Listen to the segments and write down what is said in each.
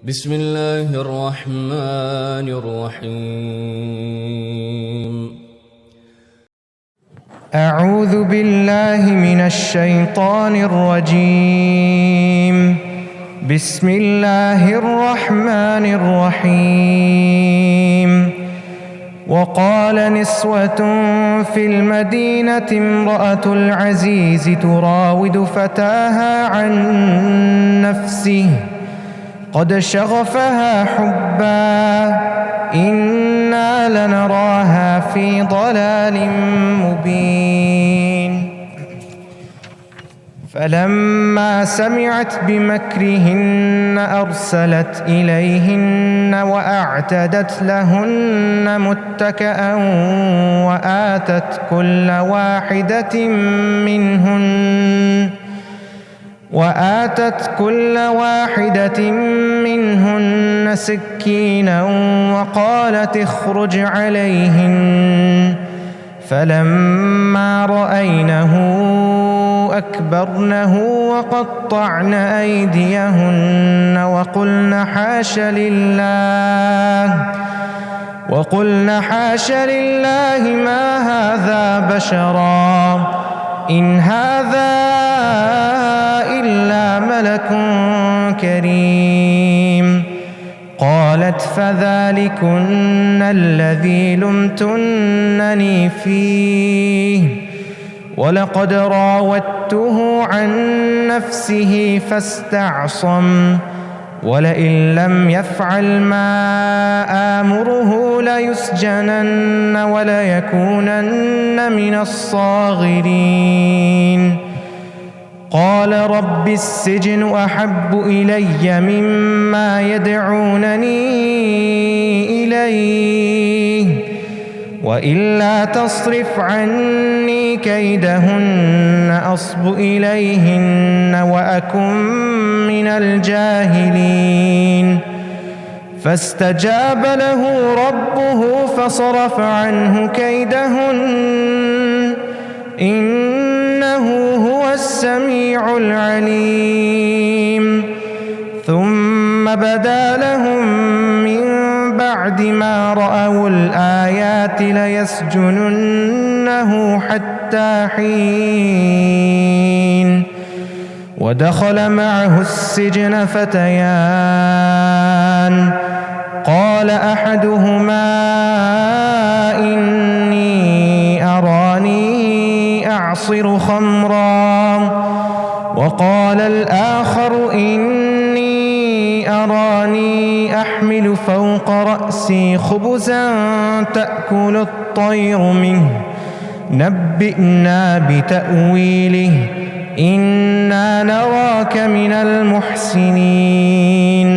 بسم الله الرحمن الرحيم. أعوذ بالله من الشيطان الرجيم. بسم الله الرحمن الرحيم. وقال نسوة في المدينة امرأة العزيز تراود فتاها عن نفسه قد شغفها حبا إنا لنراها في ضلال مبين. فلما سمعت بمكرهن أرسلت إليهن وأعتدت لهن متكئا وآتت كل واحدة منهن سكينا وقالت اخرج عليهن. فلما رأينه أكبرنه وقطعن أيديهن وقلن حاش لله ما هذا بشرا إن هذا إلا ملك كريم. قالت فذلكن الذي لمتنني فيه ولقد راودته عن نفسه فاستعصم ولئن لم يفعل ما آمره ليسجنن وليكونن من الصاغرين. قال رب السجن أحب إلي مما يدعونني إليه وإلا تصرف عني كيدهن أصب إليهن وأكن من الجاهلين. فاستجاب له ربه فصرف عنه كيدهن إنه هو السميع العليم. ثم بدا لهم من بعد ما رأوا الآيات ليسجننه حتى حين. ودخل معه السجن فتيان قال أحدهما إني أراني أعصر خمرا وقال الآخر إني أراني أحمل فوق رأسي خبزا تأكل الطير منه نبئنا بتأويله إنا نراك من المحسنين.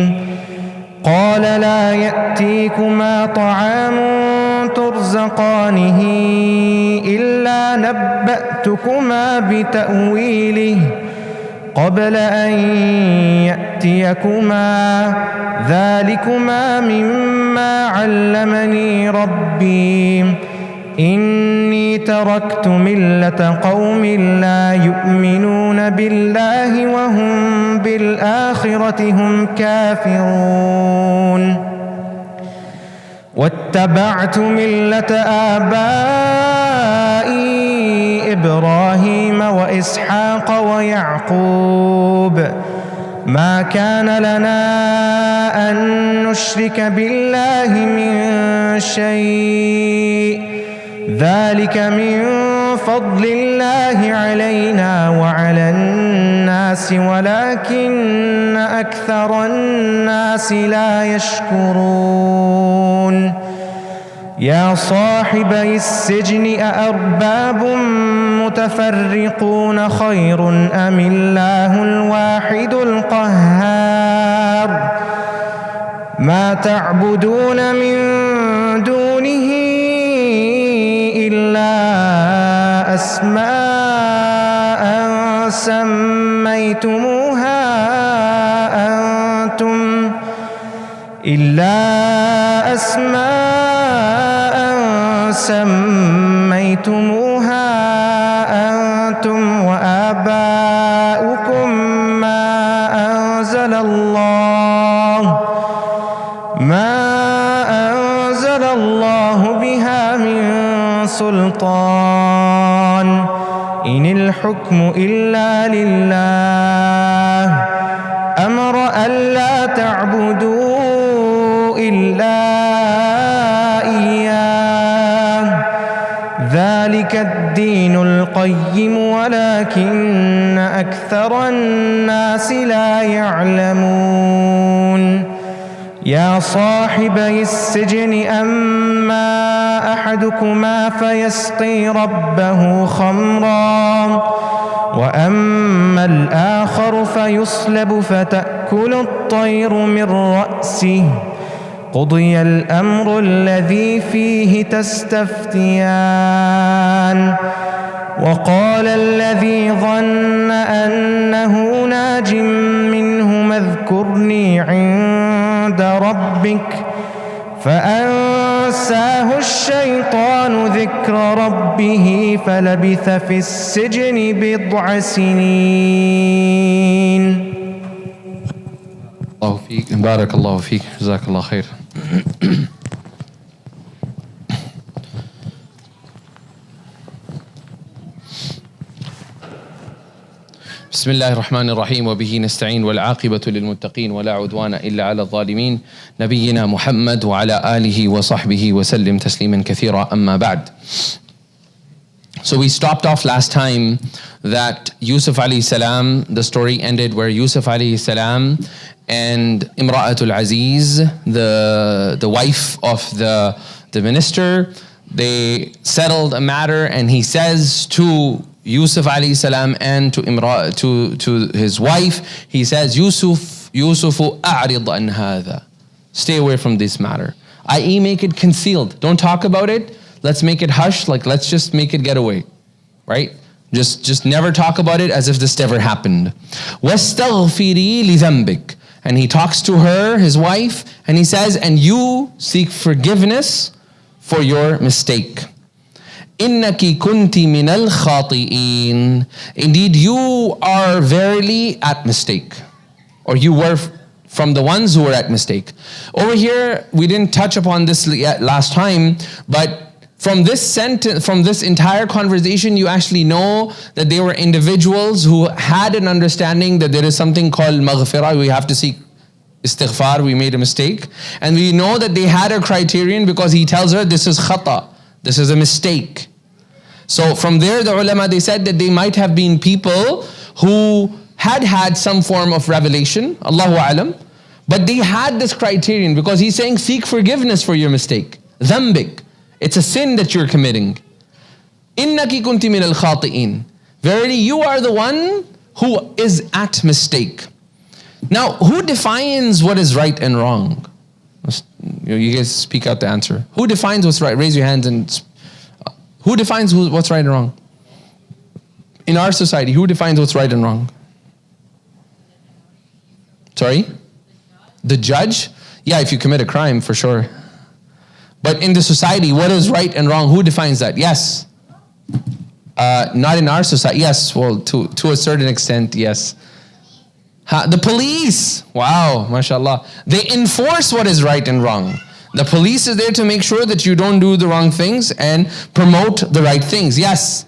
قال لا يأتيكما طعام ترزقانه إلا نبأتكما بتأويله قبل أن يأتيكما ذلكما مما علمني ربي إني تركت ملة قوم لا يؤمنون بالله وهم بالآخرة هم كافرون واتبعت ملة آبائي إبراهيم وإسحاق ويعقوب ما كان لنا أن نشرك بالله من شيء ذلك من فضل الله علينا وعلى الناس ولكن أكثر الناس لا يشكرون. يا صاحبي السجن أأرباب متفرقون خير أم الله الواحد القهار ما تعبدون من دونه إلا أسماء سميتموها أنتم وآباؤكم ما أنزل الله ما أنزل الله بها من سلطان إن الحكم إلا لله أمر ألا تعبدوا إلا إياه ذلك الدين القيم ولكن أكثر الناس لا يعلمون يا صاحبي السجن أما أحدكما فيسقي ربه خمرا وأما الآخر فيصلب فتأكل الطير من رأسه قضي الأمر الذي فيه تستفتيان وقال الذي ظن أنه ناج منهما اذكرني عند ربك فأنساه الشيطان ذكر ربه فلبث في السجن بضع سنين. الله فيك بارك الله فيك جزاك الله خير. بسم الله الرحمن الرحيم وبه نستعين والعاقبة للمتقين ولا عدوان إلا على الظالمين نبينا محمد وعلى آله وصحبه وسلم تسليما كثيرا أما بعد. So we stopped off last time that Yusuf alayhi salam, the story ended where Yusuf alayhi salam and Imra'atul Aziz, the wife of the minister, they settled a matter, and he says to Yusuf alayhi salam and to his wife, he says, Yusufu a'rid an hadha. Stay away from this matter. I.e. make it concealed. Don't talk about it. Let's make it hush, like let's just make it get away. Right? Just never talk about it as if this never happened. وَاسْتَغْفِرِي لِذَنْبِكَ. And he talks to her, his wife, and he says, and you seek forgiveness for your mistake. إِنَّكِ كُنْتِ مِنَ الْخَاطِئِينَ. Indeed, you are verily at mistake. Or you were from the ones who were at mistake. Over here, we didn't touch upon this last time, but from this sentence, from this entire conversation, you actually know that they were individuals who had an understanding that there is something called maghfirah. We have to seek istighfar, we made a mistake. And we know that they had a criterion because he tells her this is khata, this is a mistake. So from there, the ulama, they said that they might have been people who had some form of revelation, Allahu alam, but they had this criterion because he's saying seek forgiveness for your mistake. Dhambik. It's a sin that you're committing. Innaki kunti min al-khati'in. Verily, you are the one who is at mistake. Now, who defines what is right and wrong? You guys speak out the answer. Who defines what's right? Raise your hands and... Who defines what's right and wrong? In our society, who defines what's right and wrong? Sorry? The judge? Yeah, if you commit a crime, for sure. But in the society, what is right and wrong? Who defines that? Yes. Not in our society. Yes, well, to a certain extent, yes. The police. Wow, mashallah. They enforce what is right and wrong. The police is there to make sure that you don't do the wrong things and promote the right things. Yes.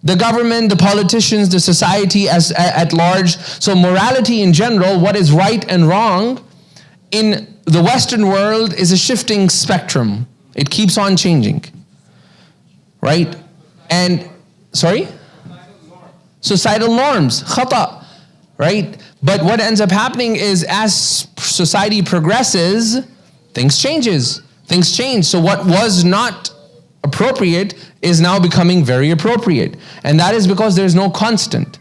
The government, the politicians, the society at large. So morality in general, what is right and wrong in the Western world is a shifting spectrum. It keeps on changing. Right? And, sorry? Societal norms. Khata. Right? But what ends up happening is as society progresses, things change. So what was not appropriate is now becoming very appropriate. And that is because there's no constant.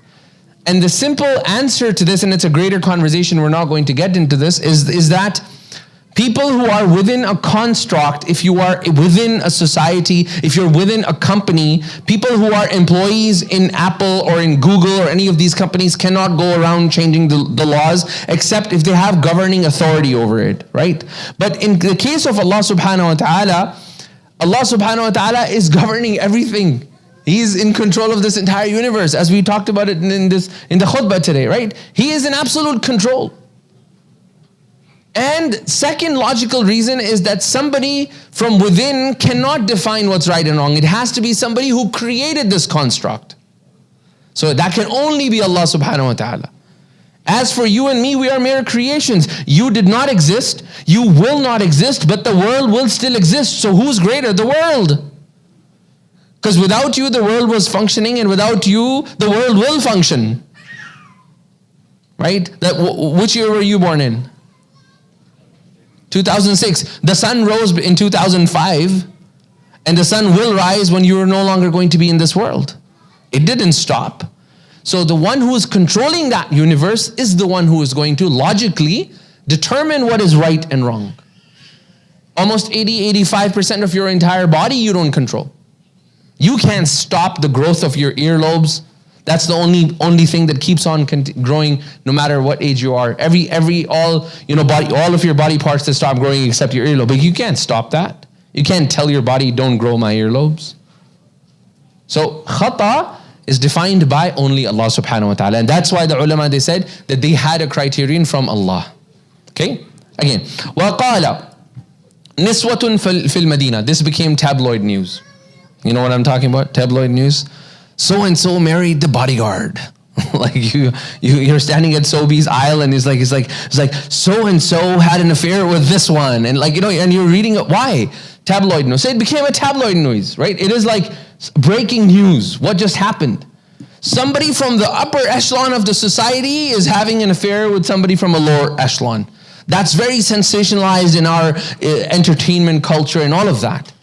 And the simple answer to this, and it's a greater conversation, we're not going to get into this, is that people who are within a construct, if you are within a society, if you're within a company, people who are employees in Apple or in Google or any of these companies cannot go around changing the laws except if they have governing authority over it, right? But in the case of Allah subhanahu wa ta'ala, Allah subhanahu wa ta'ala is governing everything. He's in control of this entire universe, as we talked about it in the khutbah today, right? He is in absolute control. And second logical reason is that somebody from within cannot define what's right and wrong. It has to be somebody who created this construct. So that can only be Allah subhanahu wa ta'ala. As for you and me, we are mere creations. You did not exist, you will not exist, but the world will still exist. So who's greater? The world. Because without you, the world was functioning, and without you, the world will function. Right? Which year were you born in? 2006. The sun rose in 2005, and the sun will rise when you are no longer going to be in this world. It didn't stop. So the one who is controlling that universe is the one who is going to logically determine what is right and wrong. Almost 80-85% of your entire body you don't control. You can't stop the growth of your earlobes. That's the only thing that keeps on growing no matter what age you are. All of your body parts that stop growing except your earlobe. But you can't stop that. You can't tell your body, don't grow my earlobes. So khata is defined by only Allah subhanahu wa ta'ala. And that's why the ulama, they said that they had a criterion from Allah. Okay? Again, وَقَالَ نِسْوَةٌ فِي الْمَدِينَةِ. This became tabloid news. You know what I'm talking about? Tabloid news. So and so married the bodyguard. Like you're standing at Sobeys aisle and it's like so and so had an affair with this one, and and you're reading it. Why? Tabloid news. So it became a tabloid news, right? It is like breaking news. What just happened? Somebody from the upper echelon of the society is having an affair with somebody from a lower echelon. That's very sensationalized in our entertainment culture and all of that.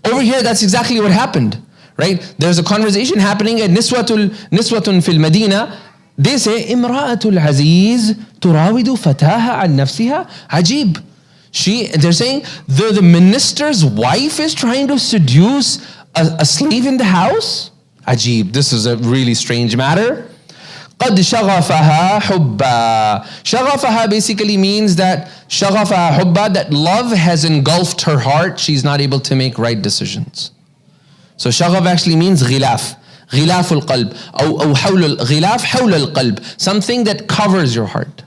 Over here, that's exactly what happened. Right? There's a conversation happening at Niswatun fil Medina. They say, Imra'atul Aziz turawidu fataha an nafsiha. Ajib. They're saying the minister's wife is trying to seduce a slave in the house. Ajib. This is a really strange matter. قَدْ شَغَفَهَا حُبًّا. شَغَفَهَا basically means that شَغَفَهَا حُبًّا, that love has engulfed her heart. She's not able to make right decisions. So shaghaf actually means ghilaf. Ghilaf al-qalb. Or ghilaf حول القلب. Something that covers your heart.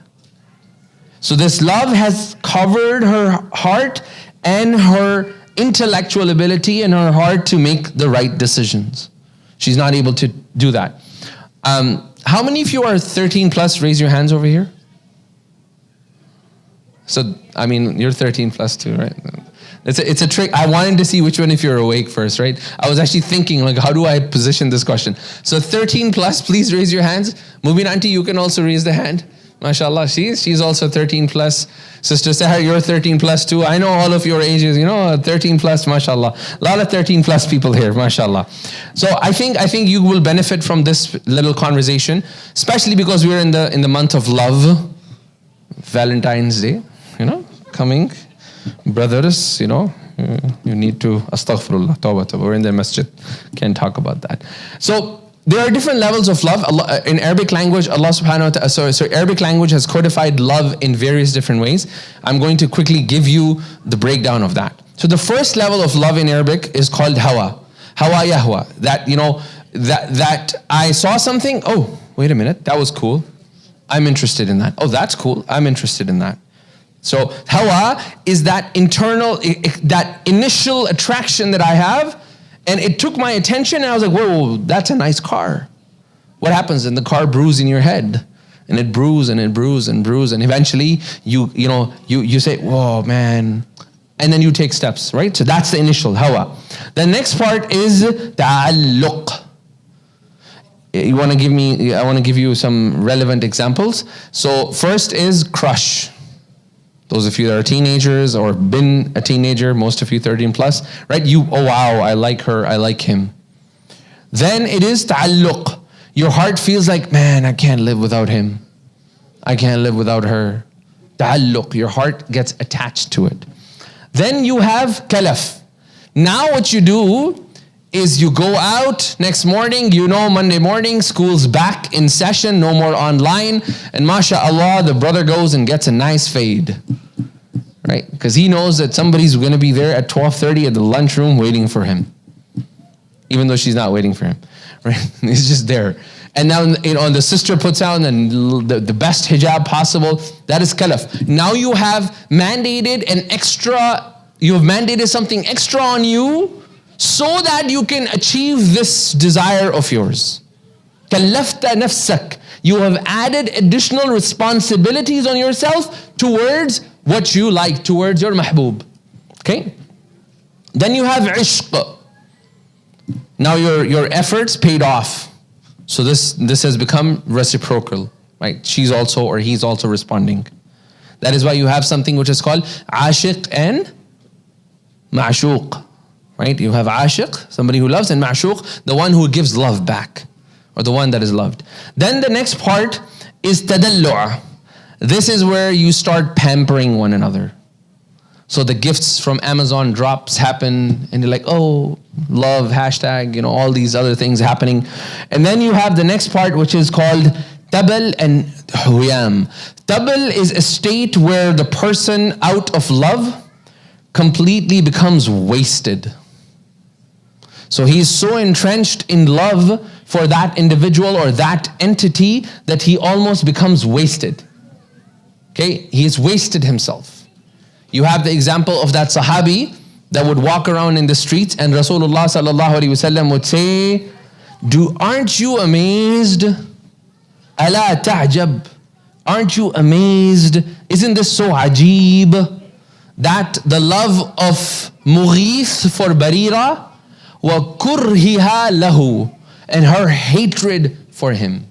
So this love has covered her heart and her intellectual ability and her heart to make the right decisions. She's not able to do that. How many of you are 13 plus? Raise your hands over here. So, I mean, you're 13 plus too, right? It's a trick. I wanted to see which one if you're awake first, right? I was actually thinking, like, how do I position this question? So 13 plus, please raise your hands. Mubin auntie, you can also raise the hand. MashaAllah, she's also 13 plus. Sister Sahar, you're 13 plus too. I know all of your ages, 13 plus, MashaAllah. A lot of 13 plus people here, MashaAllah. So I think you will benefit from this little conversation, especially because we're in the month of love, Valentine's Day, coming. Brothers, you need to astaghfirullah, tawbah. We're in the masjid. Can't talk about that. So there are different levels of love. In Arabic language, Allah subhanahu wa ta'ala, so Arabic language has codified love in various different ways. I'm going to quickly give you the breakdown of that. So the first level of love in Arabic is called hawa. Hawa yahwa. That, that I saw something, oh, wait a minute, that was cool. I'm interested in that. Oh, that's cool. I'm interested in that. So hawa is that internal, that initial attraction that I have, and it took my attention, and I was like, whoa, that's a nice car. What happens? And the car brews in your head, and it brews and it brews and brews, and eventually you say, whoa, man, and then you take steps, right? So that's the initial hawa. The next part is ta'alluq. I want to give you some relevant examples. So first is crush. Those of you that are teenagers or been a teenager, most of you 13 plus, right? Oh wow, I like her, I like him. Then it is ta'alluq. Your heart feels like, man, I can't live without him. I can't live without her. Ta'alluq, your heart gets attached to it. Then you have kalaf. Now what you do is you go out next morning, Monday morning, school's back in session, no more online, and mashallah, the brother goes and gets a nice fade, right? Because he knows that somebody's going to be there at 12:30 at the lunchroom waiting for him, even though she's not waiting for him, right? He's just there. And now, the sister puts on the best hijab possible. That is kalaf. Now you have mandated something extra on you so that you can achieve this desire of yours. Kallafta nafsak. You have added additional responsibilities on yourself towards what you like, towards your mahbub. Okay? Then you have ishq. Now your efforts paid off. So this has become reciprocal, right? She's also or he's also responding. That is why you have something which is called ashiq and ma'shuq, right? You have ashiq, somebody who loves, and ma'shuq, the one who gives love back, or the one that is loved. Then the next part is tadallu'. This is where you start pampering one another. So the gifts from Amazon drops happen, and you're like, oh, love, hashtag, all these other things happening. And then you have the next part, which is called tabal and huyam. Tabal is a state where the person, out of love, completely becomes wasted. So he's so entrenched in love for that individual or that entity that he almost becomes wasted. Okay, he's wasted himself. You have the example of that Sahabi that would walk around in the streets, and Rasulullah sallallahu alaihi wasallam would say, aren't you amazed? Ala ta'jab. Aren't you amazed? Isn't this so ajib? That the love of Mughith for Barira, wa kurhiha lahu, and her hatred for him.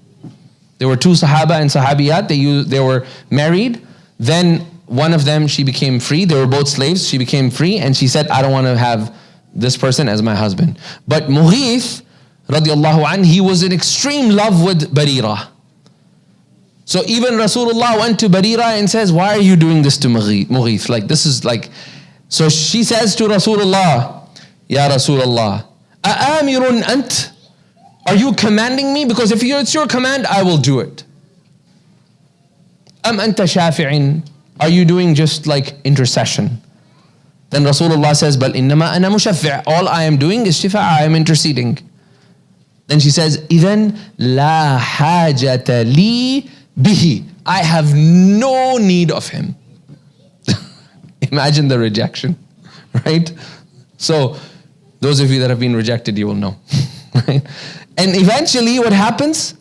There were two Sahaba and Sahabiyat. They were married. Then one of them, she became free. They were both slaves. She became free, and she said, I don't want to have this person as my husband. But Mughith, radiallahu anh, he was in extreme love with Barira. So even Rasulullah went to Barira and says, why are you doing this to Mughith? So she says to Rasulullah, Ya Rasulullah, a'amirun ant? Are you commanding me? Because if it's your command, I will do it. Am anta shafi'in? Are you doing just like intercession? Then Rasulullah says, Bal innama ana mushaffi'. All I am doing is shifa', I am interceding. Then she says, Idhan la hajata li bihi. I have no need of him. Imagine the rejection, right? So, those of you that have been rejected, you will know, right? And eventually what happens?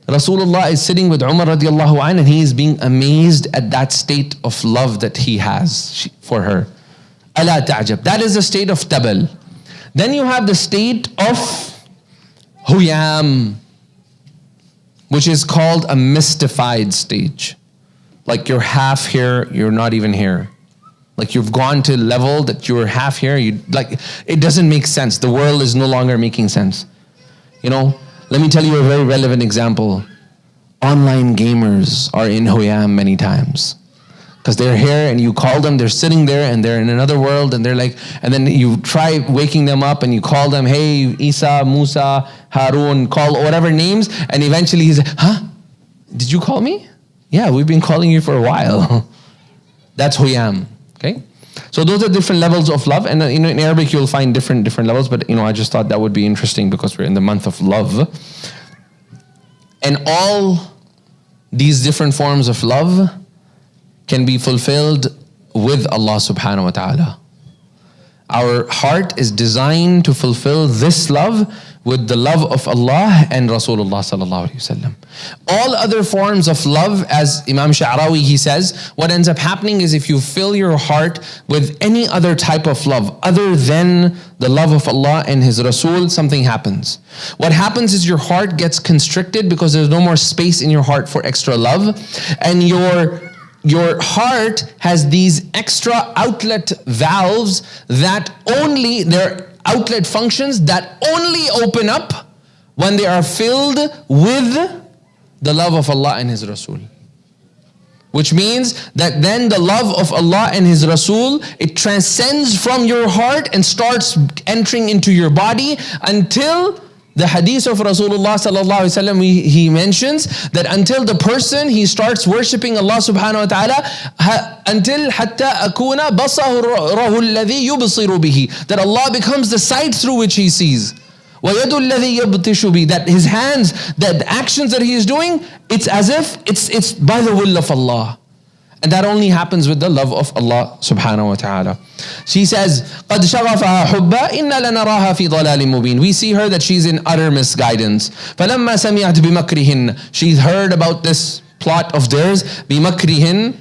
Rasulullah is sitting with Umar radiallahu anh, and he is being amazed at that state of love that he has for her. Ala ta'jab. That is the state of tabal. Then you have the state of huyam, which is called a mystified stage. Like you're half here, you're not even here. Like you've gone to a level that you're half here, it doesn't make sense. The world is no longer making sense. Let me tell you a very relevant example. Online gamers are in huyam many times. Because they're here and you call them, they're sitting there and they're in another world, and they're like, and then you try waking them up and you call them, hey, Isa, Musa, Harun, call whatever names, and eventually he's like, huh? Did you call me? Yeah, we've been calling you for a while. That's huyam, okay? So those are different levels of love, and in Arabic you'll find different levels, but I just thought that would be interesting because we're in the month of love. And all these different forms of love can be fulfilled with Allah subhanahu wa ta'ala. Our heart is designed to fulfill this love with the love of Allah and Rasulullah sallallahu alaihi wasallam. All other forms of love, as Imam Sha'rawi, he says, what ends up happening is if you fill your heart with any other type of love other than the love of Allah and His Rasul, something happens. What happens is your heart gets constricted because there's no more space in your heart for extra love, and your heart has these extra outlet valves that only, they're outlet functions that only open up when they are filled with the love of Allah and His Rasul. Which means that then the love of Allah and His Rasul, it transcends from your heart and starts entering into your body until the hadith of Rasulullah sallallahu alaihi wasallam, he mentions that until the person, he starts worshipping Allah subhanahu wa ta'ala until hatta akuna basarahu alladhi yubsiru bihi, that Allah becomes the sight through which he sees. وَيَدُ الَّذِي يَبْطِشُ بِي, that his hands, that the actions that he is doing, it's as if it's by the will of Allah. And that only happens with the love of Allah subhanahu wa ta'ala. She says, قَدْ شَغَفَهَا حُبًّا إِنَّا لَنَرَاهَا فِي ضَلَالٍ مُبِينٍ. We see her that she's in utter misguidance. فَلَمَّا سَمِعَتْ بِمَكْرِهِنَّ, she's heard about this plot of theirs. بِمَكْرِهِنَّ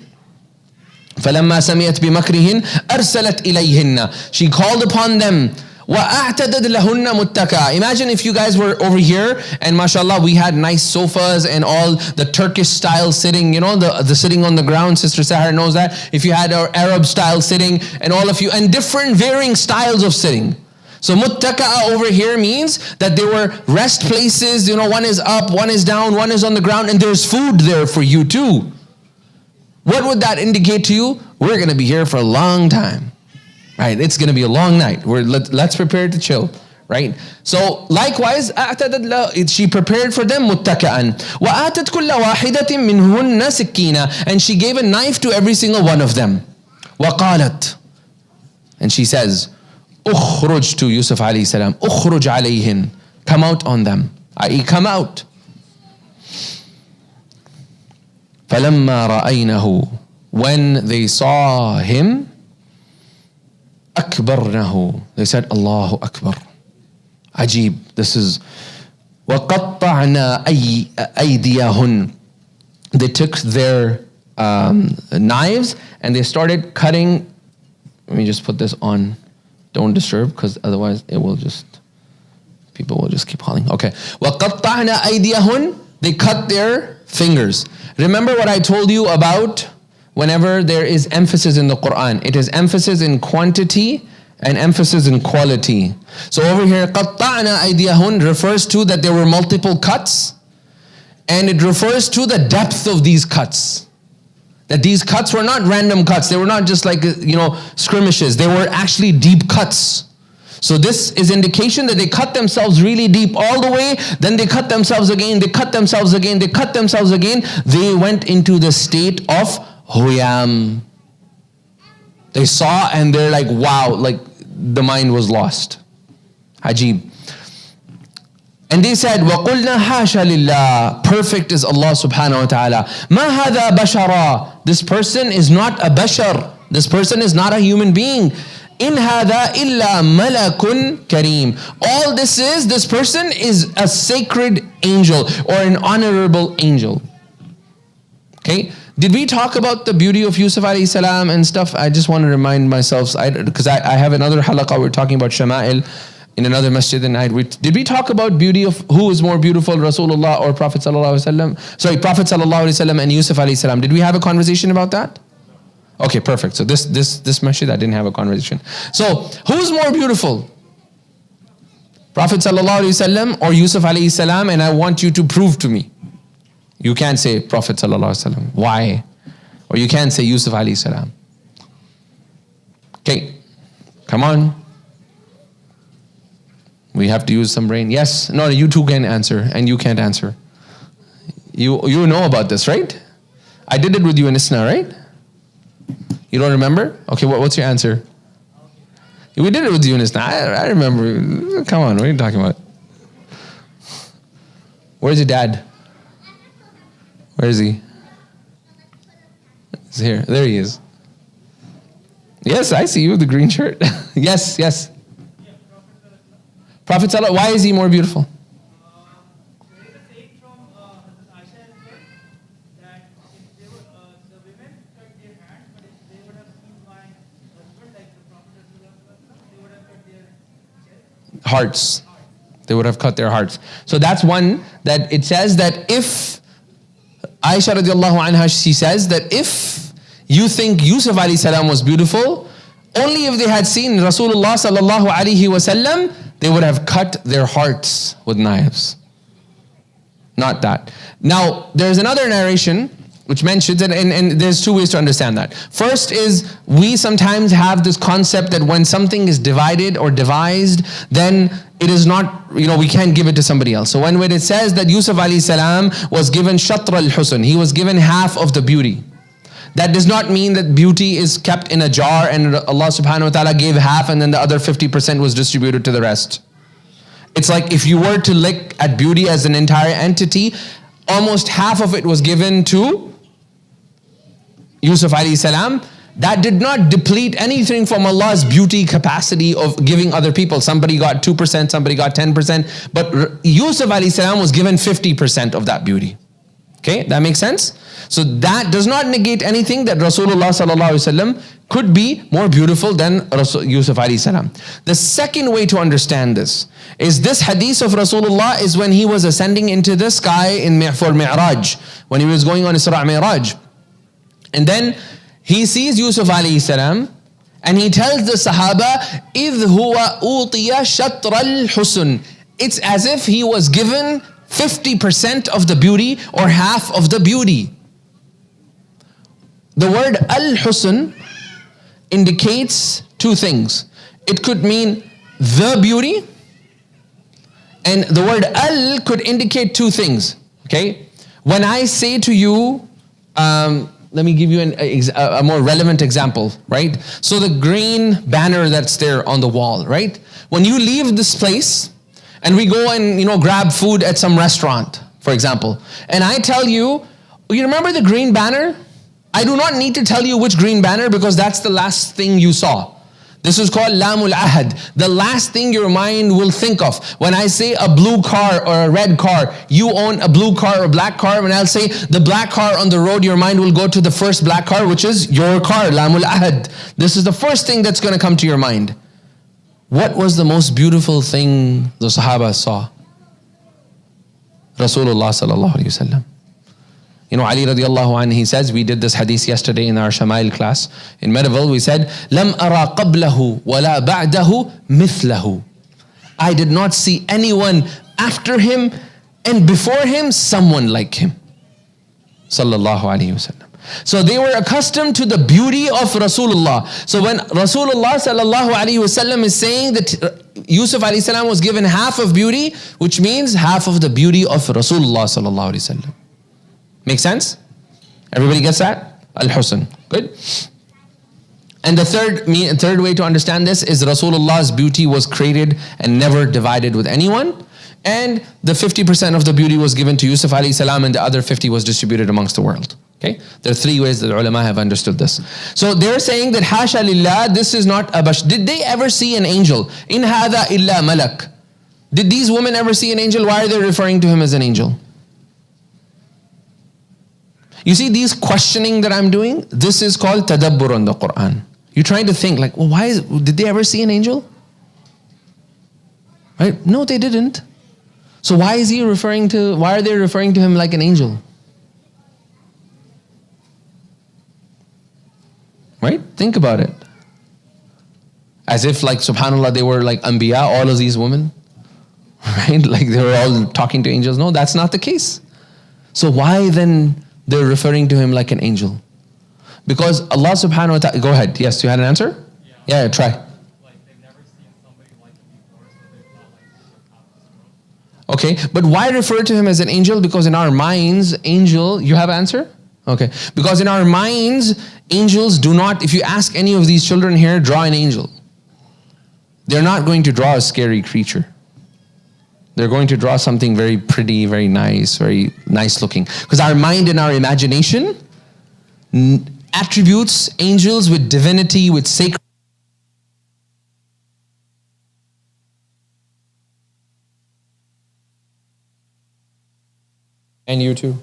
فَلَمَّا سَمِعَتْ بِمَكْرِهِنَّ أَرْسَلَتْ إِلَيْهِنَّ, she called upon them. وَأَعْتَدَتْ لَهُنَّ مُتَّكَى. Imagine if you guys were over here and mashallah we had nice sofas and all the Turkish style sitting, you know, the sitting on the ground. Sister Sahar knows that. If you had our Arab style sitting and all of you, and different varying styles of sitting. So muttaka'a over here means that there were rest places, you know, one is up, one is down, one is on the ground, and there's food there for you too. What would that indicate to you? We're going to be here for a long time. Right, it's going to be a long night. Let's prepare to chill, right? So likewise, she prepared for them مُتَّكَأً وَآتَتْ كُلَّ وَاحِدَةٍ مِّنْهُنَّ سِكِّينًا, and she gave a knife to every single one of them. وَقَالَتْ, and she says, أُخْرُجْ to Yusuf alayhi salam, أُخْرُجْ عَلَيْهِنْ, come out on them, i.e. come out. فَلَمَّا رَأَيْنَهُ, when they saw him, أكبرنه, they said Allahu Akbar. Ajib, this is وَقَطَّعْنَا أَيْدِيَهُنْ, they took their knives and they started cutting. Let me just put this on, don't disturb, because otherwise it will just, people will just keep calling. Okay, وَقَطَّعْنَا أَيْدِيَهُنْ, they cut their fingers. Remember what I told you about whenever there is emphasis in the Quran, it is emphasis in quantity and emphasis in quality. So over here, قَطَّعْنَا أَيْدِيَهُنْ refers to that there were multiple cuts, and it refers to the depth of these cuts. That these cuts were not random cuts, they were not just like, you know, skirmishes, they were actually deep cuts. So this is indication that they cut themselves really deep all the way, then they cut themselves again, they cut themselves again, they cut themselves again. They went into the state of huyam. They saw and they're like, wow, like the mind was lost. Ajib. And they said, وَقُلْنَا حَاشَ لِلَّهِ, perfect is Allah subhanahu wa ta'ala. مَا هَذَا بَشَرًا, this person is not a bashar, this person is not a human being. إِنْ هَذَا إِلَّا مَلَكٌ كَرِيمٌ, all this person is a sacred angel or an honorable angel. Okay, did we talk about the beauty of Yusuf alayhi salam and stuff? I just want to remind myself, because I have another halaqah, we're talking about Shama'il in another masjid and did we talk about beauty of who is more beautiful, Rasulullah or Prophet sallallahu alaihi wasallam? Sorry, Prophet sallallahu alaihi wasallam and Yusuf alayhi salam. Did we have a conversation about that? Okay, perfect. So this masjid I didn't have a conversation. So who's more beautiful? Prophet sallallahu alaihi wasallam or Yusuf alayhi salam? And I want you to prove to me. You can't say Prophet sallallahu alaihi wasallam. Why? Or you can't say Yusuf alayhi salam. Okay, come on. We have to use some brain. Yes, no, you two can answer and you can't answer. You know about this, right? I did it with you in Isna, right? You don't remember? Okay, what's your answer? We did it with you in Isna. I remember. Come on, what are you talking about? Where's your dad? Where is he? He's here. There he is. Yes, I see you with the green shirt. Yes. Prophet Salah, why is he more beautiful? There is a saying from Aisha as well, that if they were, the women cut their hands, but if they would have seen my husband, like the Prophet, they would have cut their chest. Hearts. They would have cut their hearts. So that's one that it says that if Aisha radiallahu anha, she says that if you think Yusuf alayhi salam was beautiful, only if they had seen Rasulullah sallallahu alayhi wasallam, they would have cut their hearts with knives. Not that. Now, there's another narration which mentions it, and there's two ways to understand that. First is, we sometimes have this concept that when something is divided or devised, then it is not, we can't give it to somebody else. So when it says that Yusuf alayhi salam was given shatra al-husn, he was given half of the beauty. That does not mean that beauty is kept in a jar and Allah subhanahu wa ta'ala gave half and then the other 50% was distributed to the rest. It's like if you were to look at beauty as an entire entity, almost half of it was given to Yusuf alayhi salam. That did not deplete anything from Allah's beauty capacity of giving other people. Somebody got 2%, somebody got 10%, but Yusuf alayhi salam was given 50% of that beauty. Okay, that makes sense? So that does not negate anything that Rasulullah sallallahu alaihi wasallam could be more beautiful than Yusuf alayhi salam. The second way to understand this is this hadith of Rasulullah is when he was ascending into the sky for Mi'raj, when he was going on Isra Mi'raj. And then he sees Yusuf alayhi salam and he tells the Sahaba, إِذْ هُوَ أُوطِيَ شَطْرَ الْحُسُنِ. It's as if he was given 50% of the beauty or half of the beauty. The word al-husn indicates two things. It could mean the beauty, and the word al could indicate two things. Okay? When I say to you, let me give you a more relevant example, right? So the green banner that's there on the wall, right? When you leave this place and we go and grab food at some restaurant, for example, and I tell you, you remember the green banner? I do not need to tell you which green banner because that's the last thing you saw. This is called lamul ahad, the last thing your mind will think of. When I say a blue car or a red car, you own a blue car or a black car. When I'll say the black car on the road, your mind will go to the first black car, which is your car, lamul ahad. This is the first thing that's going to come to your mind. What was the most beautiful thing the Sahaba saw? Rasulullah sallallahu alayhi wasallam. Ali radiallahu anhu, he says, we did this hadith yesterday in our Shamail class in Medeville. We said, لَمْ أَرَى قَبْلَهُ وَلَا بَعْدَهُ مِثْلَهُ. I did not see anyone after him and before him someone like him. Sallallahu alayhi wasallam. So they were accustomed to the beauty of Rasulullah. So when Rasulullah sallallahu alayhi wasallam is saying that Yusuf alayhi salam was given half of beauty, which means half of the beauty of Rasulullah sallallahu alayhi wasallam. Make sense? Everybody gets that? Al-Husn. Good. And the third way to understand this is Rasulullah's beauty was created and never divided with anyone. And the 50% of the beauty was given to Yusuf alayhi salam and the other 50 was distributed amongst the world. Okay? There are three ways that the ulama have understood this. So they're saying that hasha lillah, this is not a bash. Did they ever see an angel? In hadha illa malak. Did these women ever see an angel? Why are they referring to him as an angel? You see these questioning that I'm doing? This is called tadabbur on the Quran. You're trying to think like, well, did they ever see an angel? Right? No, they didn't. So why are they referring to him like an angel? Right? Think about it. As if like, subhanAllah, they were like anbiya, all of these women. Right? Like they were all talking to angels. No, that's not the case. So why then they're referring to him like an angel? Because Allah subhanahu wa ta'ala, go ahead. Yes, you had an answer? Yeah, try. Like they've never seen somebody like him before, so they thought like he was half this world. Okay, but why refer to him as an angel? Because in our minds, angel, you have an answer? Okay, because in our minds, angels do not, if you ask any of these children here, draw an angel. They're not going to draw a scary creature. They're going to draw something very pretty, very nice looking. Because our mind and our imagination attributes angels with divinity, with sacred. And you too.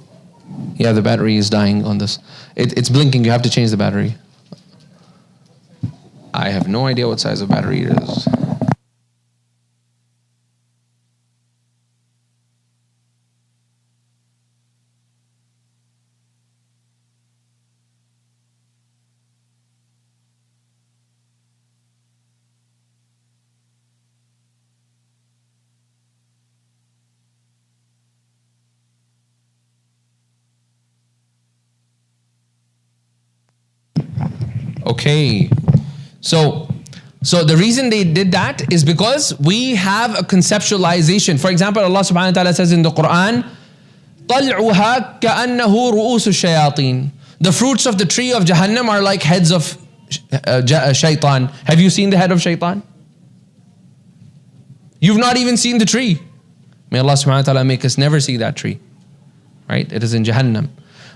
Yeah, the battery is dying on this. It's blinking, you have to change the battery. I have no idea what size of battery it is. Okay, so the reason they did that is because we have a conceptualization. For example, Allah subhanahu wa ta'ala says in the Quran, طَلْعُهَا كَأَنَّهُ رُؤُوسُ الشَّيَاطِينَ. The fruits of the tree of Jahannam are like heads of shaitan. Have you seen the head of shaitan? You've not even seen the tree. May Allah subhanahu wa ta'ala make us never see that tree. Right? It is in Jahannam.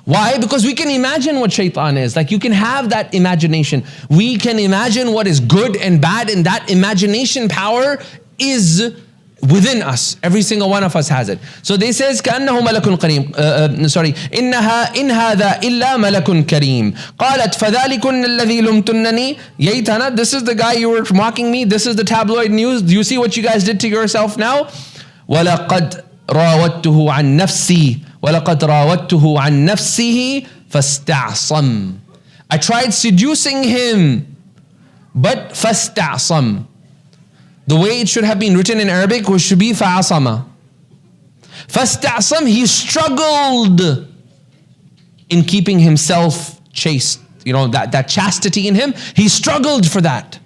Why? Because we can imagine what shaitan is. Like you can have that imagination. We can imagine what is good and bad, and that imagination power is within us. Every single one of us has it. So they says كأنه ملك كريم sorry إنها إن هذا إلا ملك كريم قالت فذلكن الذي لمتنني ييتنا. This is the guy you were mocking me. This is the tabloid news. Do you see what you guys did to yourself now? ولقد راودته عن نفسي ولقد راودته عن نفسه فاستعصم. I tried seducing him, but فاستعصم. The way it should have been written in Arabic should be فَعَصَمَ. فَاسْتَعْصَمْ, he struggled in keeping himself chaste. You know, that chastity in him, he struggled for that.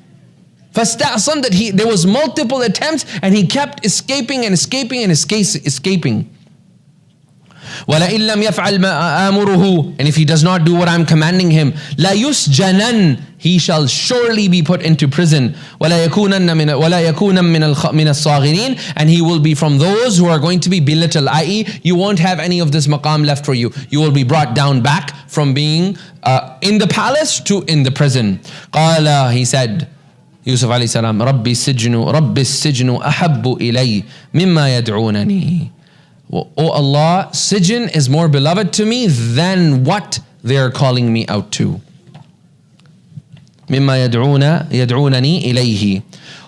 فَاسْتَعْصَمْ, that there was multiple attempts and he kept escaping and escaping and escaping. وَلَئِن لَمْ يَفْعَلْ مَا آمُرُهُ, and if he does not do what I'm commanding him, لَا يُسْجَنَنْ, he shall surely be put into prison. وَلَا يَكُونَنْ مِنَ الصَّاغِرِينَ, and he will be from those who are going to be belittled, i.e. you won't have any of this maqam left for you. You will be brought down back from being in the palace to in the prison. قَالَ, he said, Yusuf alayhi salam, رَبِّ السِّجْنُ أَحَبُّ إِلَيّْ مِمَّا يَدْعُونَنِي. Oh Allah, sijn is more beloved to me than what they are calling me out to. مما يدعونني إليه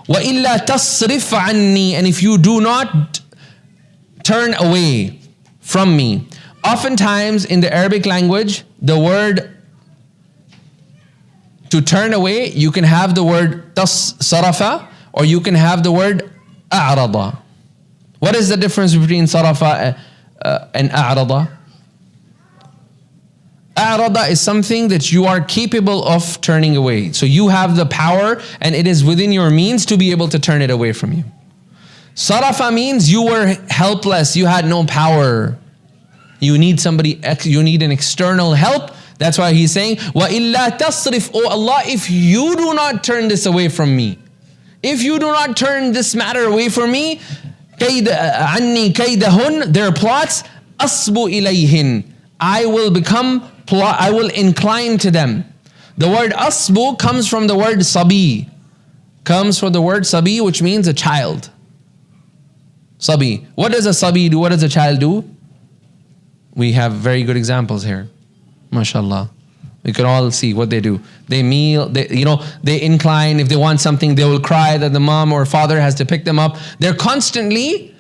وإلا تصرف عني, and if you do not turn away from me. Oftentimes in the Arabic language, the word to turn away, you can have the word sarafa, or you can have the word a'rada. What is the difference between sarafa and a'rada? A'rada is something that you are capable of turning away. So you have the power and it is within your means to be able to turn it away from you. Sarafa means you were helpless, you had no power. You need you need an external help. That's why he's saying, وَإِلَّا تَصْرِفْ, oh Allah, if you do not turn this away from me, if you do not turn this matter away from me, عَنِّي كَيْدَهُنْ, their plots, أَصْبُ إِلَيْهِنْ, I will incline to them. The word asbu comes from the word sabi. Which means a child. Sabi. What does a sabi do? What does a child do? We have very good examples here. MashaAllah. We can all see what they do. They kneel, they incline. If they want something, they will cry that the mom or father has to pick them up. They're constantly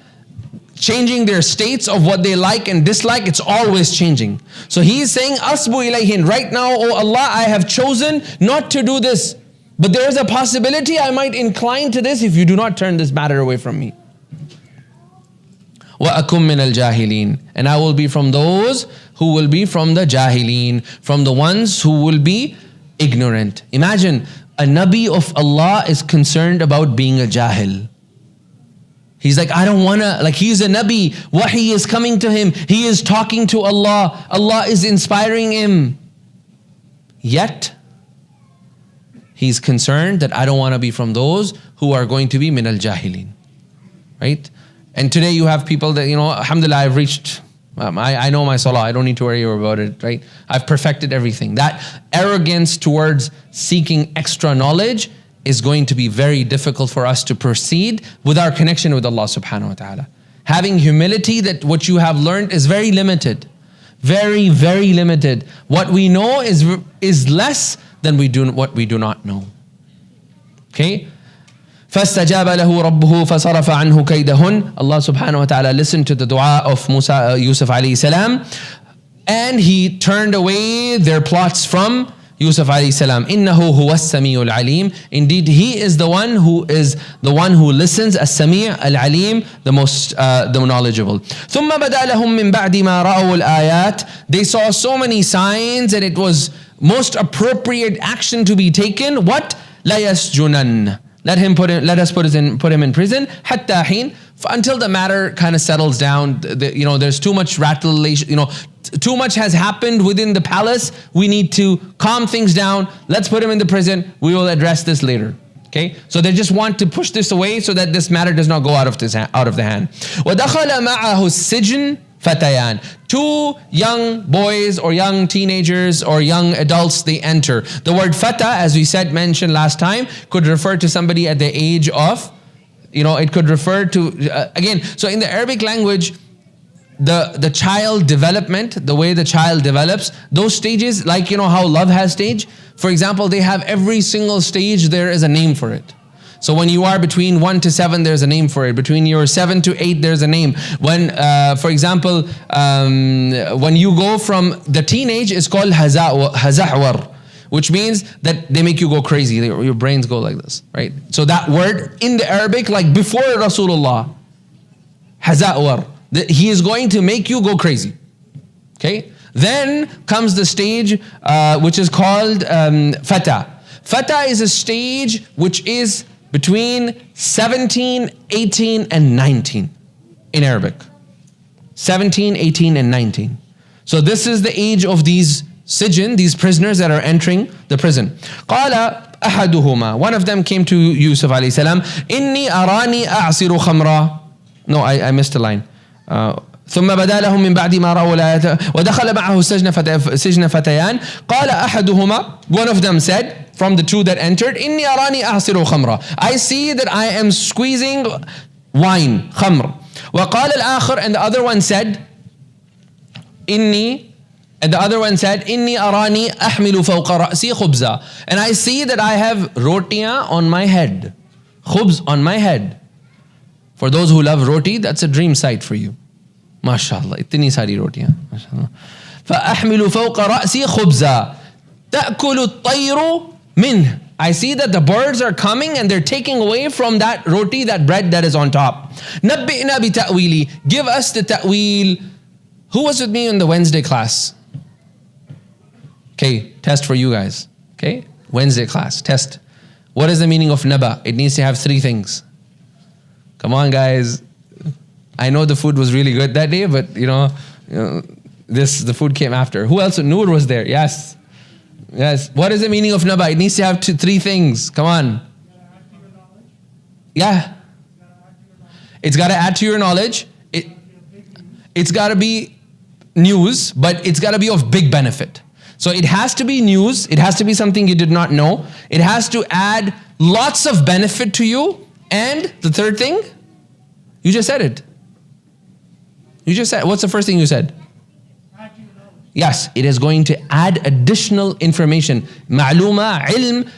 changing their states of what they like and dislike. It's always changing. So he is saying, Asbu ilayhin. Right now, oh Allah, I have chosen not to do this. But there is a possibility I might incline to this if you do not turn this matter away from me. وَأَكُمْ مِنَ الْجَاهِلِينَ, and I will be from those who will be from the jahilin, from the ones who will be ignorant. Imagine, a Nabi of Allah is concerned about being a jahil. He's like, I don't want to, like he's a Nabi, wahi is coming to him, he is talking to Allah, Allah is inspiring him. Yet, he's concerned that I don't want to be from those who are going to be min al-jahilin. Right? And today you have people that, alhamdulillah, I've reached, I know my salah, I don't need to worry about it, right? I've perfected everything. That arrogance towards seeking extra knowledge is going to be very difficult for us to proceed with our connection with Allah subhanahu wa ta'ala. Having humility that what you have learned is very limited. Very, very limited. What we know is less than what we do not know. Okay? فَاسْتَجَابَ لَهُ رَبُّهُ فَصَرَفَ عَنْهُ كَيْدَهُنْ. Allah subhanahu wa ta'ala listened to the dua of Yusuf alayhi salam, and he turned away their plots from Yusuf alayhi salam. إِنَّهُ هُوَ السَّمِيعُ الْعَلِيمُ. Indeed, he is the one who listens, as-sami' al-alim, the most the knowledgeable. ثُمَّ بَدَا لَهُم مِّن بَعْدِ مَا رَأَوُا الْآيَاتِ. They saw so many signs and it was most appropriate action to be taken. What? لَا يَسْجُنَنَّ. Let us put him in prison, hatta hin, until the matter kind of settles down. There's too much rattlation, too much has happened within the palace. We need to calm things down. Let's put him in the prison. We will address this later. Okay, so they just want to push this away so that this matter does not go out of the hand. وَدَخَلَ مَعَهُ السِّجْنِ فَتَيَانِ. Two young boys or young teenagers or young adults, they enter. The word fata, as we mentioned last time, could refer to somebody at the age of, it could refer to, again, so in the Arabic language, the child development, the way the child develops, those stages, like how love has stage. For example, they have every single stage, there is a name for it. So when you are between 1 to 7, there's a name for it. Between your 7 to 8, there's a name. When, for example, when you go from the teenage, it's called hazahwar, which means that they make you go crazy. Your brains go like this, right? So that word in the Arabic, like before Rasulullah, hazahwar, he is going to make you go crazy. Okay? Then comes the stage which is called fata. Fata is a stage which is between 17, 18, and 19 in Arabic. 17, 18, and 19. So this is the age of these sijin, these prisoners that are entering the prison. قال أحدهما. One of them came to Yusuf alayhi salam. إني أراني أعصر خمرا. No, I missed a line. ثم بدا لهم من بعد ما رأوا الآيات ودخل معه سجن فتيان قال أحدهما. One of them said, from the two that entered, إني أراني أعصر خمرا. I see that I am squeezing wine, خمر. وقال الآخر, and the other one said, إني أراني أحمل فوق رأسي خبزا. And I see that I have rotiyan on my head, khubz on my head. For those who love roti, that's a dream sight for you. MashaAllah, itni sari rotiyan. MashaAllah. فأحمل فوق رأسي خبزا تأكل الطير منه. I see that the birds are coming and they're taking away from that roti, that bread that is on top. نبئنا بتأويلي. Give us the ta'wil. Who was with me in the Wednesday class? Okay, test for you guys. Okay, Wednesday class, test. What is the meaning of naba? It needs to have 3 things. Come on, guys. I know the food was really good that day, but the food came after. Who else? Noor was there. Yes. What is the meaning of naba? It needs to have 3 things. Come on. Yeah. It's got to add to your knowledge. It's got to be news, but it's got to be of big benefit. So it has to be news. It has to be something you did not know. It has to add lots of benefit to you. And the third thing, you just said it. You just said, what's the first thing you said? Yes, it is going to add additional information. Ma'luma, ilm,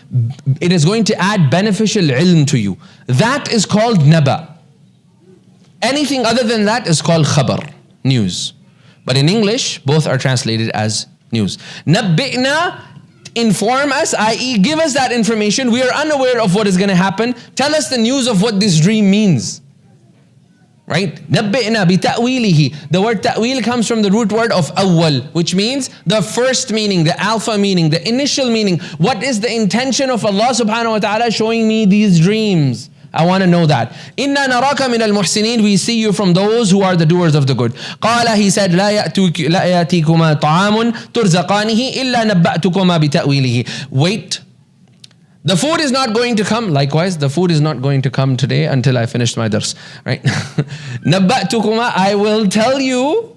it is going to add beneficial ilm to you. That is called naba. Anything other than that is called khabar, news. But in English, both are translated as news. Nabbi'na, inform us, i.e. give us that information. We are unaware of what is going to happen. Tell us the news of what this dream means. Right? نبئنا بتأويله. The word ta'wil comes from the root word of awwal, which means the first meaning, the alpha meaning, the initial meaning. What is the intention of Allah subhanahu wa ta'ala showing me these dreams? I want to know that. إِنَّا نَرَاكَ مِنَ الْمُحْسِنِينَ. We see you from those who are the doers of the good. قال, he said, لا يأتيكما طعام ترزقانه إلا نبأتكما بتأويله. Wait. The food is not going to come. Likewise, the food is not going to come today until I finish my dars. Right? نبأتكما, I will tell you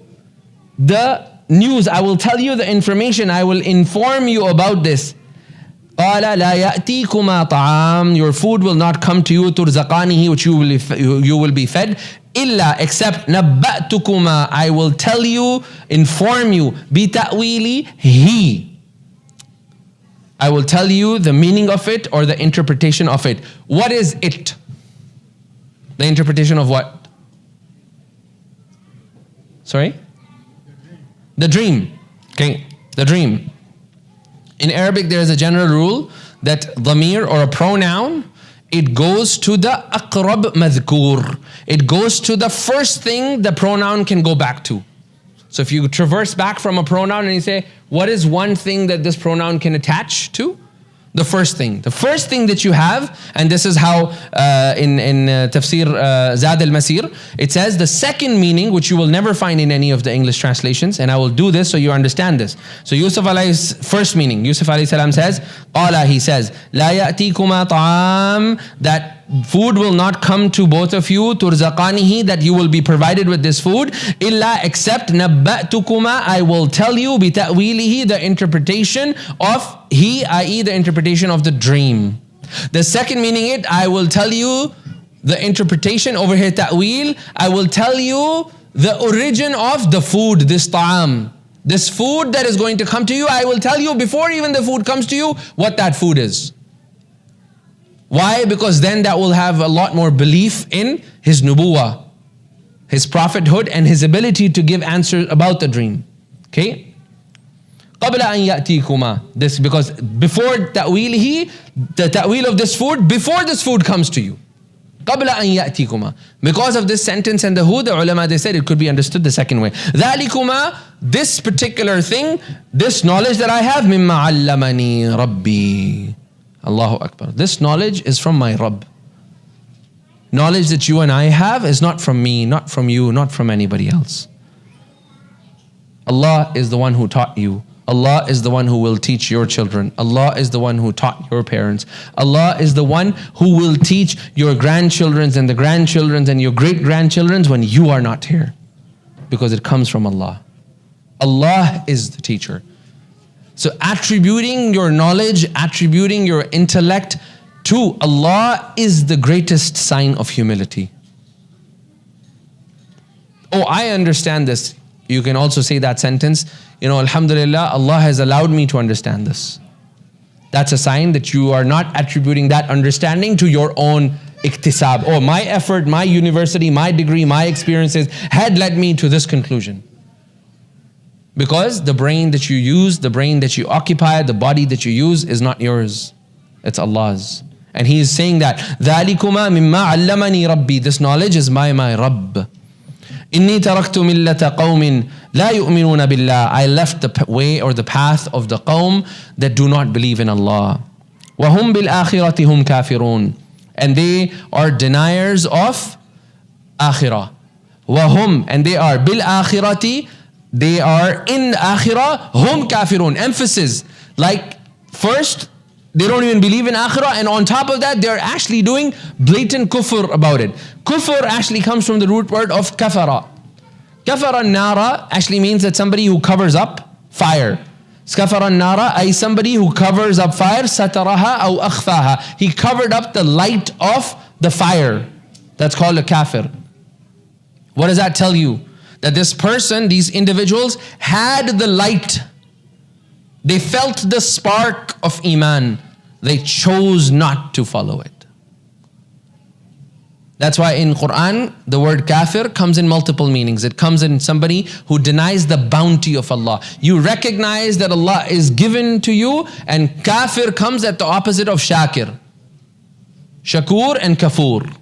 the news. I will tell you the information. I will inform you about this. قال لا يأتيكما طعام. Your food will not come to you. ترزقانه, which you will be fed. إلا, except نبأتكما, I will tell you, inform you. بتأويله, he. I will tell you the meaning of it or the interpretation of it. What is it? The interpretation of what? Sorry? The dream. Okay, the dream. In Arabic, there is a general rule that dhamir or a pronoun, it goes to the aqrab madhkur. It goes to the first thing the pronoun can go back to. So if you traverse back from a pronoun and you say, what is one thing that this pronoun can attach to? The first thing that you have, and this is how in Tafseer Zad al-Masir, it says the second meaning, which you will never find in any of the English translations, and I will do this so you understand this. So Yusuf alayhi's first meaning, Yusuf alayhi salam says, Qala, he says, La ya'tikuma ta'am, that food will not come to both of you, turzaqanihi, that you will be provided with this food, illa, except nabba'tukuma, I will tell you, bi ta'wilihi, the interpretation of he, i.e. the interpretation of the dream. The second meaning I will tell you the interpretation, over here ta'wil, I will tell you the origin of the food, this ta'am. This food that is going to come to you, I will tell you before even the food comes to you, what that food is. Why? Because then that will have a lot more belief in his nubuwah, his prophethood, and his ability to give answers about the dream. Okay? قَبْلَ أَنْ يَأْتِيكُمَا. This, because before ta'wilihi, the ta'wil of this food, before this food comes to you. قَبْلَ أَنْ يَأْتِيكُمَا. Because of this sentence and the who, the ulama, they said it could be understood the second way. ذَلِكُمَا, this particular thing, this knowledge that I have, مِمَّا عَلَّمَنِي رَبِّي. Allahu Akbar. This knowledge is from my Rabb. Knowledge that you and I have is not from me, not from you, not from anybody else. Allah is the one who taught you. Allah is the one who will teach your children. Allah is the one who taught your parents. Allah is the one who will teach your grandchildren's and the grandchildren's and your great-grandchildren's when you are not here. Because it comes from Allah. Allah is the teacher. So attributing your knowledge, attributing your intellect to Allah is the greatest sign of humility. Oh, I understand this. You can also say that sentence, you know, Alhamdulillah, Allah has allowed me to understand this. That's a sign that you are not attributing that understanding to your own iktisab. Oh, my effort, my university, my degree, my experiences had led me to this conclusion. Because the brain that you use, the brain that you occupy, the body that you use is not yours. It's Allah's. And He is saying that, ذَلِكُمَا مِمَّا عَلَّمَنِي رَبِّي. This knowledge is my Rabb. إِنِّي تَرَكْتُ مِلَّةَ قَوْمٍ لَا يُؤْمِنُونَ بِاللَّهِ. I left the way or the path of the qawm that do not believe in Allah. وَهُمْ بِالْآخِرَةِ هُمْ كَافِرُونَ. And they are deniers of akhirah. وَهُمْ, and they are بِالْآخِرَةِ, they are in akhirah, hum kafirun. Emphasis, like first, they don't even believe in akhirah, and on top of that, they're actually doing blatant kufr about it. Kufr actually comes from the root word of kafara. Kafara nara actually means that somebody who covers up fire. Kafara nara, ay somebody who covers up fire, sataraha aw akhfaha. He covered up the light of the fire. That's called a kafir. What does that tell you? That this person, these individuals, had the light. They felt the spark of iman. They chose not to follow it. That's why in Quran, the word kafir comes in multiple meanings. It comes in somebody who denies the bounty of Allah. You recognize that Allah is given to you, and kafir comes at the opposite of shakir. Shakur and kafur.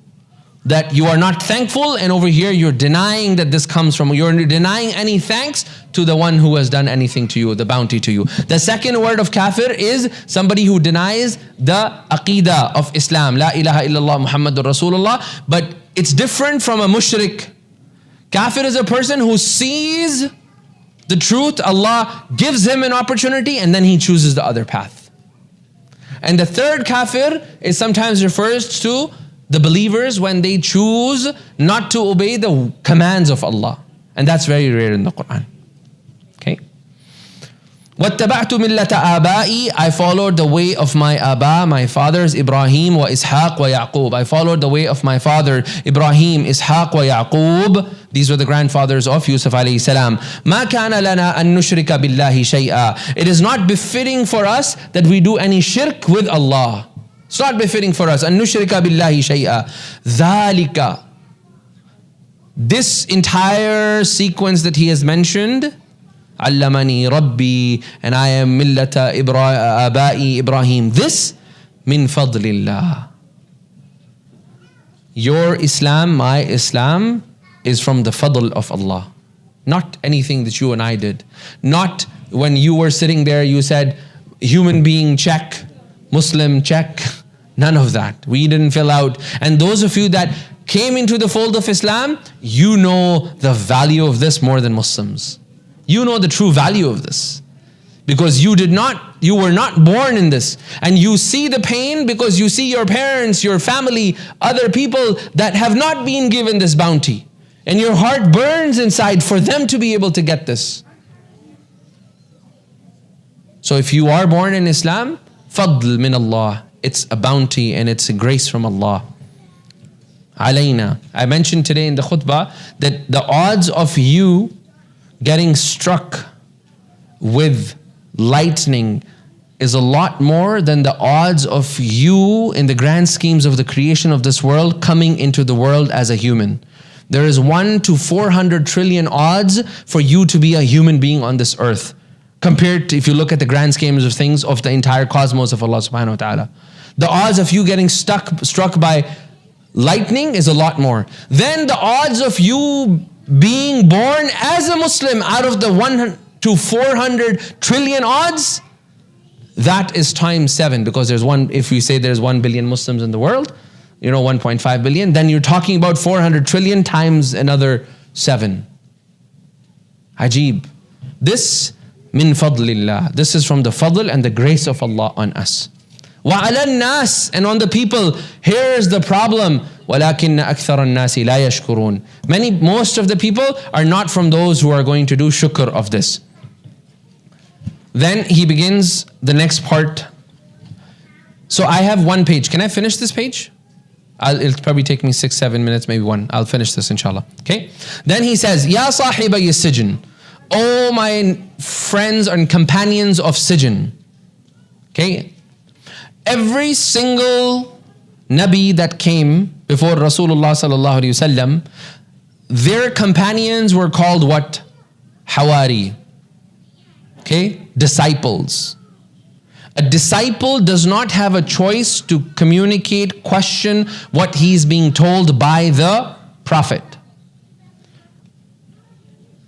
That you are not thankful, and over here you're denying that this comes from, you're denying any thanks to the one who has done anything to you, the bounty to you. The second word of kafir is somebody who denies the aqidah of Islam. La ilaha illallah Muhammadur Rasulullah. But it's different from a mushrik. Kafir is a person who sees the truth, Allah gives him an opportunity, and then he chooses the other path. And the third kafir is sometimes refers to the believers when they choose not to obey the commands of Allah. And that's very rare in the Quran. Okay. وَاتَّبَعْتُ مِلَّةَ آبَائِي. I followed the way of my Aba, my fathers, Ibrahim wa Ishaq wa Yaqub. I followed the way of my father, Ibrahim, Ishaq wa Yaqub. These were the grandfathers of Yusuf alayhi salam. مَا كَانَ لَنَا أَن نُشْرِكَ بِاللَّهِ شَيْئًا. It is not befitting for us that we do any shirk with Allah. It's not befitting for us. أَن نُشْرِكَ بِاللَّهِ شَيْئًا. ذَلِكَ. This entire sequence that he has mentioned, عَلَّمَنِي رَبِّي, and I am مِلَّةَ آبَائِي Ibrahim. This, مِن فَضْلِ اللَّهِ. Your Islam, my Islam, is from the fadl of Allah. Not anything that you and I did. Not when you were sitting there, you said, human being check, Muslim, check. None of that. We didn't fill out. And those of you that came into the fold of Islam, you know the value of this more than Muslims. You know the true value of this. Because you were not born in this. And you see the pain because you see your parents, your family, other people that have not been given this bounty. And your heart burns inside for them to be able to get this. So if you are born in Islam, fadl min Allah. It's a bounty and it's a grace from Allah. Alayna. I mentioned today in the khutbah that the odds of you getting struck with lightning is a lot more than the odds of you in the grand schemes of the creation of this world coming into the world as a human. There is 1 to 400 trillion odds for you to be a human being on this earth, compared to if you look at the grand schemes of things of the entire cosmos of Allah subhanahu wa ta'ala. The odds of you getting struck by lightning is a lot more. Then the odds of you being born as a Muslim out of the 1 to 400 trillion odds, that is times 7, because if we say there's 1 billion Muslims in the world, 1.5 billion, then you're talking about 400 trillion times another 7. Ajib. This min fadlillah. This is from the fadl and the grace of Allah on us. وَعَلَى النَّاسِ, and on the people. Here is the problem. وَلَكِنَّ أَكْثَرَ النَّاسِ لَا يَشْكُرُونَ. Most of the people are not from those who are going to do shukr of this. Then he begins the next part. So I have 1 page. Can I finish this page? It'll probably take me 6-7 minutes, maybe 1. I'll finish this inshallah. Okay? Then he says, Ya sahibay sijn. Oh my friends and companions of Sijn. Okay? Every single Nabi that came before Rasulullah sallallahu alaihi wasallam, their companions were called what? Hawari. Okay? Disciples. A disciple does not have a choice to communicate, question what he's being told by the Prophet.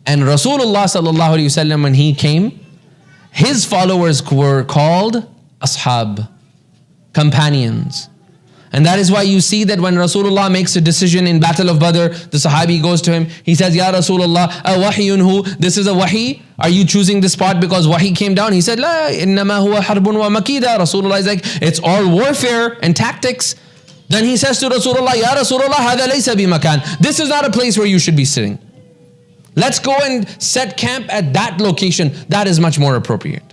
And Rasulullah sallallahu alaihi wasallam, when he came, his followers were called ashab, companions. And that is why you see that when Rasulullah makes a decision in Battle of Badr, the Sahabi goes to him, he says, Ya Rasulullah, wahyun hu, this is a wahi. Are you choosing this spot because wahi came down? He said, La, innama huwa harbun wa makida. Rasulullah is like, it's all warfare and tactics. Then he says to Rasulullah, Ya Rasulullah, hada laysa bi makan. This is not a place where you should be sitting. Let's go and set camp at that location. That is much more appropriate.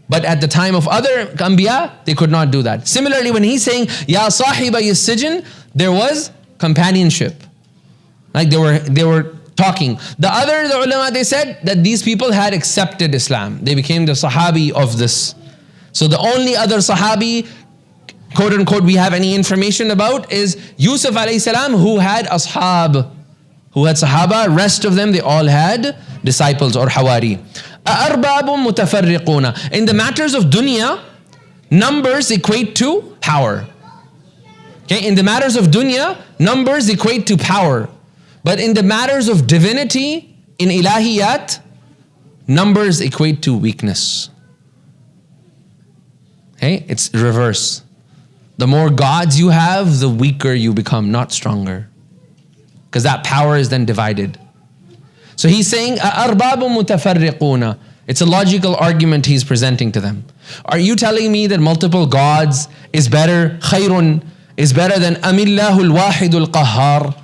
But at the time of other Anbiya, they could not do that. Similarly, when he's saying, Ya sahibay sijn, there was companionship. Like they were talking. The ulama, they said that these people had accepted Islam. They became the Sahabi of this. So the only other Sahabi, quote unquote, we have any information about is Yusuf alayhi salam, who had ashab, who had Sahaba. Rest of them, they all had disciples or Hawari. أَأَرْبَابٌ مُتَفَرِّقُونَ. In the matters of dunya, numbers equate to power. Okay, in the matters of dunya, numbers equate to power. But in the matters of divinity, in ilahiyat, numbers equate to weakness. Okay, it's reverse. The more gods you have, the weaker you become, not stronger. Because that power is then divided. So he's saying, أَأَرْبَابٌ مُتَفَرِّقُونَ. It's a logical argument he's presenting to them. Are you telling me that multiple gods is better, khayrun, is better than amillahul wahidul qahhar?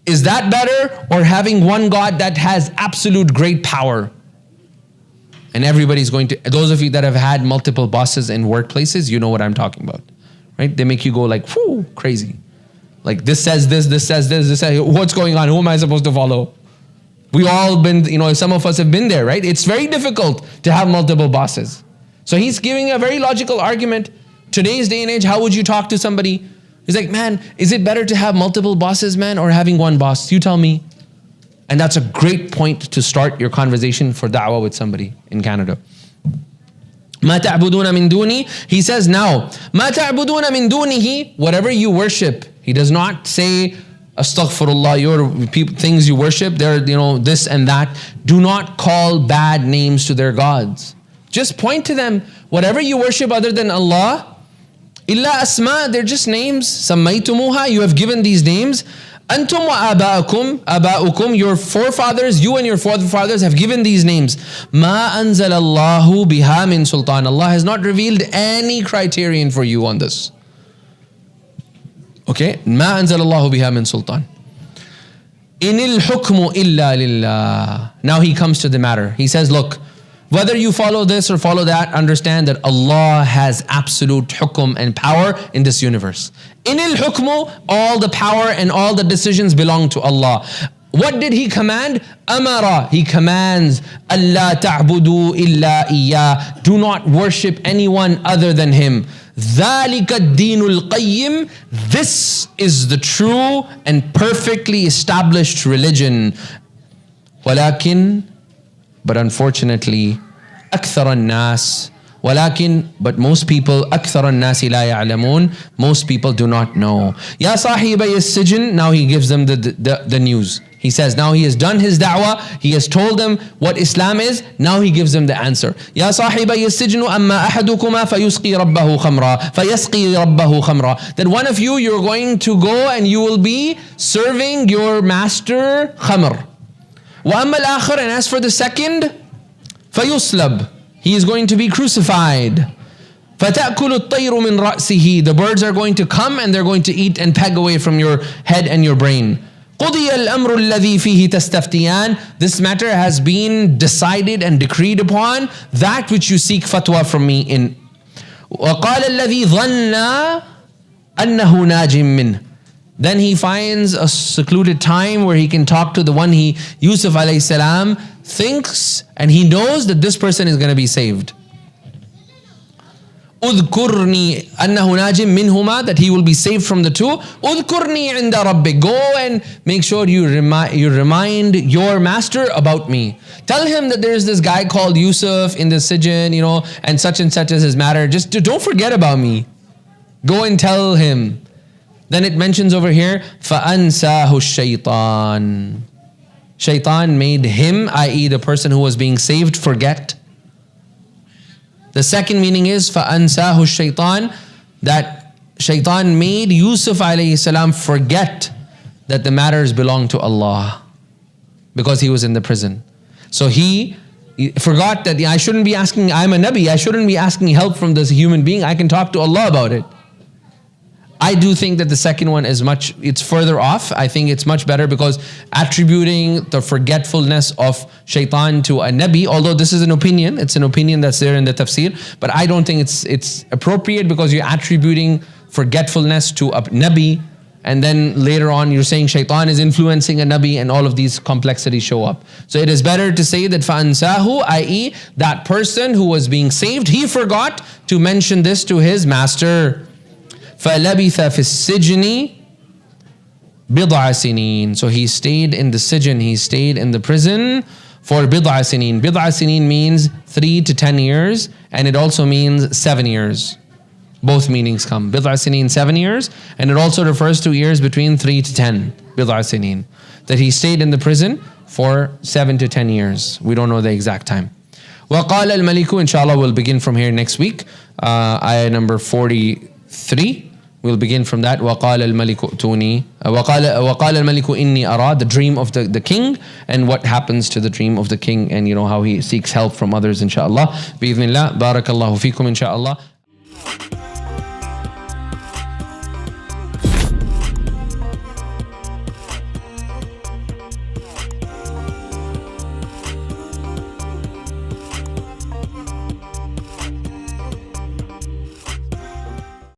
Is that better, or having one God that has absolute great power? And everybody's going to, those of you that have had multiple bosses in workplaces, you know what I'm talking about. Right? They make you go like, whoo, crazy. Like this says this, this says this, this says, what's going on? Who am I supposed to follow? We all been, some of us have been there, right? It's very difficult to have multiple bosses. So he's giving a very logical argument. Today's day and age, how would you talk to somebody? He's like, man, is it better to have multiple bosses, man, or having one boss? You tell me. And that's a great point to start your conversation for da'wah with somebody in Canada. مَا تَعْبُدُونَ مِن دُونِي. He says now, مَا تَعْبُدُونَ مِن دُونِهِ. Whatever you worship. He does not say, astaghfirullah, your things you worship, they're, this and that. Do not call bad names to their gods. Just point to them. whatever you worship other than Allah, illa asma, they're just names. Sammaytumuha, you have given these names. Antum wa aba'ukum, your forefathers, you and your forefathers have given these names. Ma anzalallahu biha min sultan. Allah has not revealed any criterion for you on this. Okay? Ma anzalallahu biha min sultan. Inil hukmu illa lillah. Now he comes to the matter. He says, look, whether you follow this or follow that, understand that Allah has absolute hukum and power in this universe. Inil hukmu, all the power and all the decisions belong to Allah. What did He command? Amara, He commands, Allah ta'budu illa iyyah. Do not worship anyone other than Him. ذَلِكَ الدِّينُ الْقَيِّمِ. This is the true and perfectly established religion. وَلَكِنْ, but unfortunately, أَكْثَرَ النَّاسِ ولكن, but most people, أكثر الناس لا يعلمون, most people do not know. يا صاحبي السجن, now he gives them the news. He says now he has done his da'wah, he has told them what Islam is, now he gives them the answer. يا صاحبي السجن أما أحدكما فيسقي ربه خمرا. That one of you, you're going to go and you will be serving your master khamr. وأما الآخر, and as for the second, فيصلب, he is going to be crucified. فَتَأْكُلُ الطَّيْرُ مِنْ رَأْسِهِ, the birds are going to come and they're going to eat and peg away from your head and your brain. قُضِيَ الْأَمْرُ الَّذِي فِيهِ تَسْتَفْتِيَانِ, this matter has been decided and decreed upon, that which you seek fatwa from me in. وَقَالَ الَّذِي ظَنَّ أَنَّهُ نَاجٍ مِّنْهِ, then he finds a secluded time where he can talk to the one Yusuf alayhi salam thinks and he knows that this person is going to be saved. Udhkurni annahu najim minhuma, that he will be saved from the two. Udhkurni inda rabbik, go and make sure you remind your master about me. Tell him that there is this guy called Yusuf in the sijin, and such is his matter. Just don't forget about me. Go and tell him. Then it mentions over here, فَأَنْسَاهُ الشَّيْطَانِ. Shaitan made him, i.e. the person who was being saved, forget. The second meaning is, فَأَنْسَاهُ الشَّيْطَانِ, that Shaitan made Yusuf alayhi salam forget that the matters belong to Allah because he was in the prison. So he forgot that I shouldn't be asking, I'm a Nabi, I shouldn't be asking help from this human being, I can talk to Allah about it. I do think that the second one is it's further off. I think it's much better because attributing the forgetfulness of shaitan to a nabi, although this is an opinion, it's an opinion that's there in the tafsir, but I don't think it's appropriate because you're attributing forgetfulness to a nabi, and then later on you're saying shaitan is influencing a nabi, and all of these complexities show up. So it is better to say that فَأَنْسَاهُ, i.e. that person who was being saved, he forgot to mention this to his master. فَلَبِثَ فِي السِّجْنِ بِضْعَ سِنِينَ. So he stayed in the sijin, he stayed in the prison for بِضْعَ سِنِينَ. بِضْعَ سِنِينَ means 3 to 10 years, and it also means 7 years. Both meanings come. بِضْعَ سِنِينَ, 7 years, and it also refers to years between 3 to 10. بِضْعَ سِنِينَ. That he stayed in the prison for 7 to 10 years. We don't know the exact time. وَقَالَ الْمَلِكُ, inshallah we'll begin from here next week. Ayah number 43. We'll begin from that. وَقَالَ الْمَلِكُ ائْتُونِي وَقَالَ الْمَلِكُ إِنِّي أَرَى, the dream of the king, and what happens to the dream of the king, and how he seeks help from others, inshallah. بِإِذْنِ اللَّهِ. بَارَكَ اللَّهُ فِيكُمْ, inshallah.